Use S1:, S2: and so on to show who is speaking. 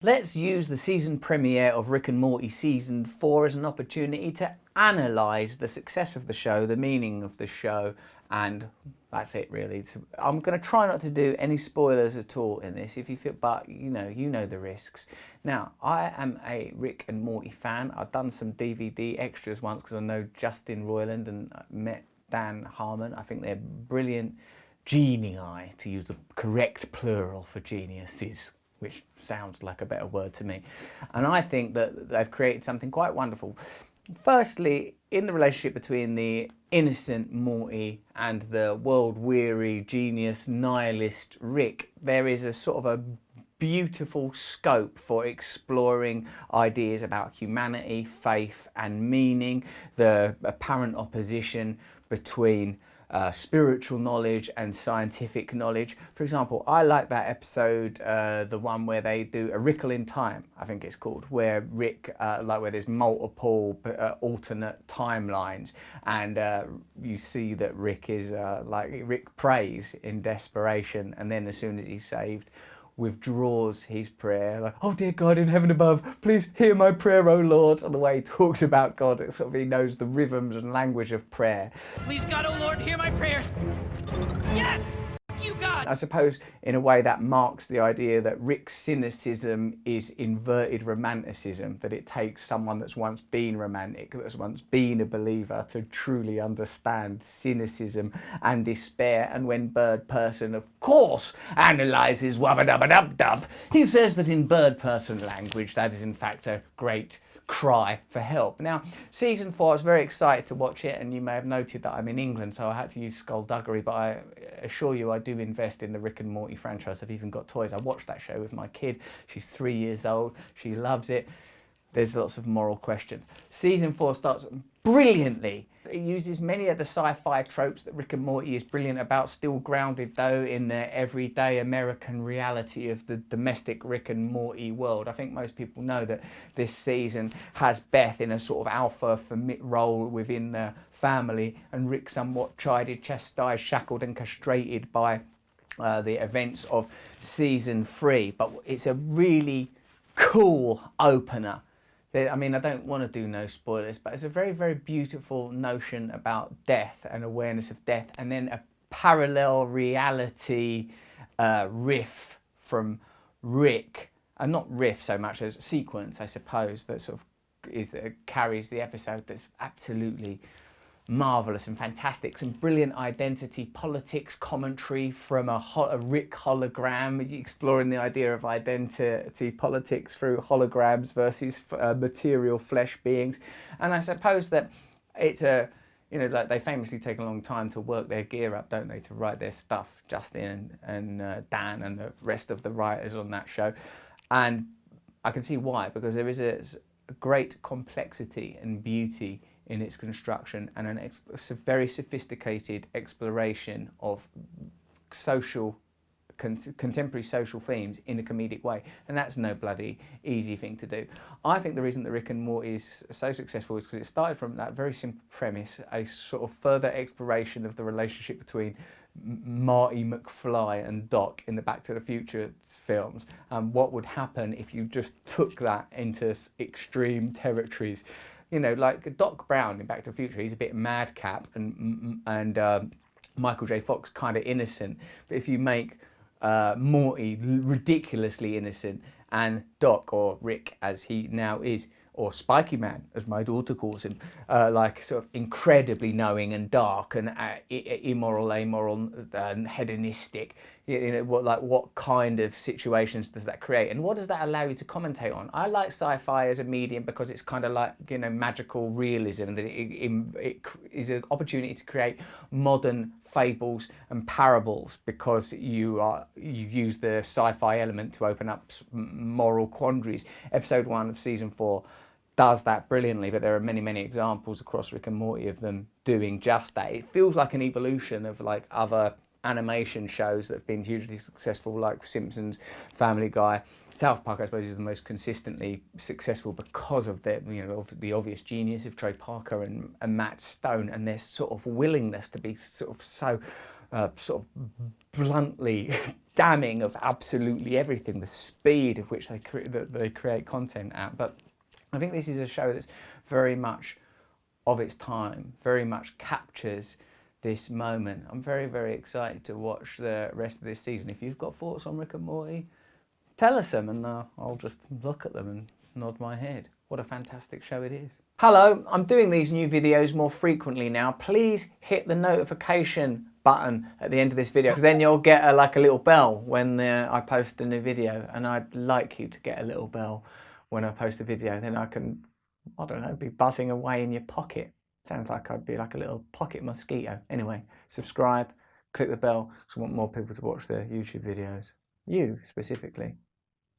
S1: Let's use the season premiere of Rick and Morty season 4 as an opportunity to analyse the success of the show, the meaning of the show, and that's it really. I'm going to try not to do any spoilers at all in this, if you feel, but you know the risks. Now, I am a Rick and Morty fan. I've done some DVD extras once because I know Justin Roiland and met Dan Harmon. I think they're brilliant genii, to use the correct plural for geniuses, which sounds like a better word to me. And I think that they've created something quite wonderful. Firstly, in the relationship between the innocent Morty and the world-weary, genius, nihilist Rick, there is a sort of a beautiful scope for exploring ideas about humanity, faith and meaning, the apparent opposition between spiritual knowledge and scientific knowledge. For example, I like that episode, the one where they do a Rickle in Time, I think it's called, where Rick, where there's multiple alternate timelines, and you see that Rick is Rick prays in desperation, and then as soon as he's saved, withdraws his prayer, like, "Oh dear God in heaven above, please hear my prayer, O Lord." And the way he talks about God, it's sort of, he knows the rhythms and language of prayer.
S2: "Please God, O Lord, hear my prayers." Yes! You, God!
S1: I suppose in a way that marks the idea that Rick's cynicism is inverted romanticism, that it takes someone that's once been romantic, that's once been a believer, to truly understand cynicism and despair. And when Bird Person, of course, analyses wubba-dubba-dub-dub, he says that in Bird Person language that is in fact a great cry for help. Now, season 4, I was very excited to watch it, and you may have noted that I'm in England, so I had to use skullduggery, but I assure you I do invest in the Rick and Morty franchise. I've even got toys. I watched that show with my kid. She's 3 years old. She loves it. There's lots of moral questions. Season 4 starts brilliantly. It uses many of the sci-fi tropes that Rick and Morty is brilliant about, still grounded though in the everyday American reality of the domestic Rick and Morty world. I think most people know that this season has Beth in a sort of alpha role within the family, and Rick somewhat chided, chastised, shackled and castrated by the events of season 3. But it's a really cool opener. I mean, I don't want to do no spoilers, but it's a very, very beautiful notion about death and awareness of death, and then a parallel reality riff from Rick, and not riff so much as sequence, I suppose, that sort of carries the episode, that's absolutely marvellous and fantastic. Some brilliant identity politics commentary from a Rick hologram, exploring the idea of identity politics through holograms versus material flesh beings. And I suppose that it's like they famously take a long time to work their gear up, don't they, to write their stuff, Justin and Dan and the rest of the writers on that show. And I can see why, because there is a great complexity and beauty in its construction, and a very sophisticated exploration of contemporary social themes in a comedic way, and that's no bloody easy thing to do. I think the reason that Rick and Morty is so successful is because it started from that very simple premise, a sort of further exploration of the relationship between Marty McFly and Doc in the Back to the Future films, and what would happen if you just took that into extreme territories. You know, like Doc Brown in Back to the Future, he's a bit madcap, and Michael J. Fox kind of innocent. But if you make Morty ridiculously innocent, and Doc, or Rick as he now is, or Spiky Man as my daughter calls him, like sort of incredibly knowing and dark and immoral, amoral, and hedonistic. What kind of situations does that create, and what does that allow you to commentate on? I like sci-fi as a medium because it's kind of like, magical realism, that it is an opportunity to create modern fables and parables, because you use the sci-fi element to open up moral quandaries. Episode 1 of season 4 does that brilliantly, but there are many, many examples across Rick and Morty of them doing just that. It feels like an evolution of like other animation shows that have been hugely successful, like Simpsons, Family Guy. South Park, I suppose, is the most consistently successful because of the obvious genius of Trey Parker and Matt Stone, and their sort of willingness to be sort of so bluntly damning of absolutely everything, the speed of which they create content at. But I think this is a show that's very much of its time, very much captures this moment. I'm very, very excited to watch the rest of this season. If you've got thoughts on Rick and Morty, tell us them, and I'll just look at them and nod my head. What a fantastic show it is. Hello, I'm doing these new videos more frequently now. Please hit the notification button at the end of this video, because then you'll get a little bell when I post a new video, and I'd like you to get a little bell when I post a video. Then I can, I don't know, be buzzing away in your pocket. Sounds like I'd be like a little pocket mosquito. Anyway, subscribe, click the bell, because I want more people to watch the YouTube videos. You specifically.